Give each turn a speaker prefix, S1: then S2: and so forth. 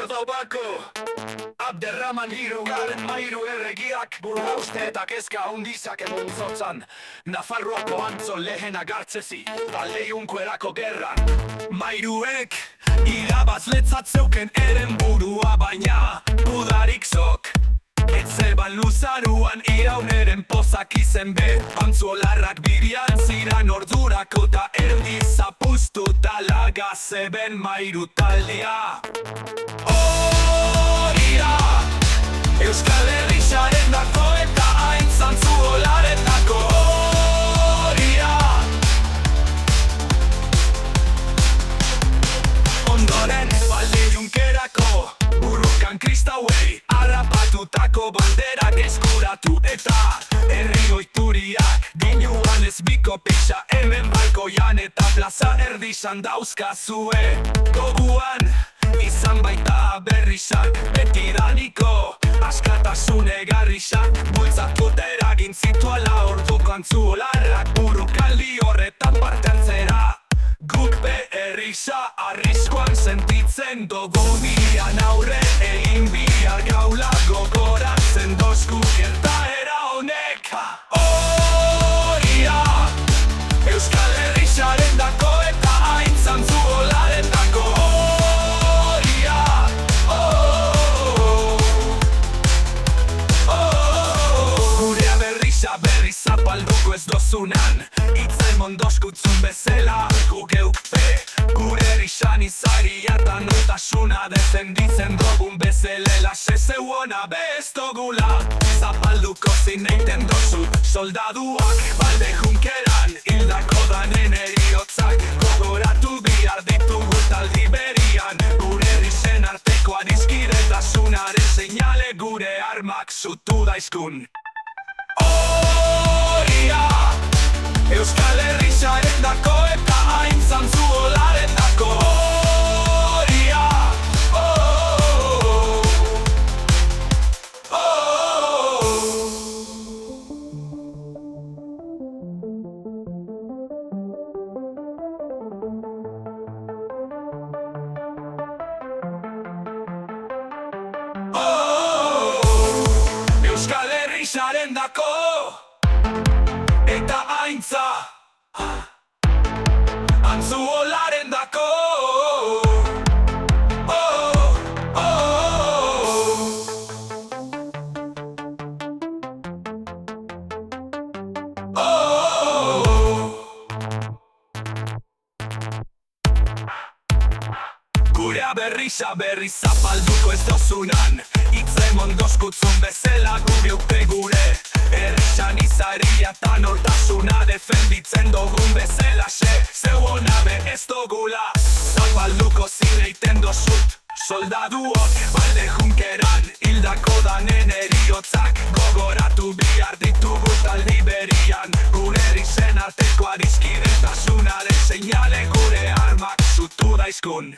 S1: Gordo bako Abderraman hirugaren mairu erregiak Burua uste eta kezka hundizak egun zotzan Nafarroako antzo lehen agartzezi Baleiunko erako gerran Mairuek irabaz letzat zeuken eren burua Baina budarik zok Etzeban luzaruan irauneren pozak izen be Antzuolarrak birian ziran ordurako ta erdi zapuztu talaga zeben mairu taldea Horira Euskal Herrixaren dako eta hain zantzuolaren dako Horira Ondoren Baleiunkerako Burrukan kristauei Harrapatutako banderak eskuratu eta herri oituriak Dinuan ez biko pixa hemen balkoian eta plaza erdizan dauzkazue Goguan izan baita berrizak betidaniko Askatasun egarrizak bultzatut eragin zituala orduko antzuolarrak Burrukaldi horretan parte hartzera Guk beherriza arriskuan sentitzen dugu dian aurre egin bihar gaula gogoratzen dozku gertaera honek Horria Euskal Herrixaren dako eta hain zantzuolaren dako Horria Gurea berriz zapalduko ez dozunan Itzaimon doskutzun bezala gugeuk be Gure herrixan izaria eta nortasuna defenditzen dogun bezelela Sezeuona bez dogula Zapalduko zineiten dozu Soldaduak balde junkeran Hildako danen eriotzak Gogoratu bihar ditugu taldi berian Gure herrixen arteko adiskidetasunaren seinale Gure armak zutu daizkun Horria Euskal Herrixaren dako eta hain zantzuolaren dako Horria Euskal Herrixaren dako eta haintza antzuolaren dako Gurea berriz zapalduko ez dozunan Itzemon doskutzun bezala gugeukte gure Herrixan izaria eta nortasuna defenditzen dogun bezelaxe Zeuona be ez dogula Zapalduko zineiten dozut Soldaduok balde junkeran Hildako danen eriotzak Gogoratu bihar ditugu taldi berian Gure herrixen arteko adiskidetasunaren seinale Gure armak zutu daizkun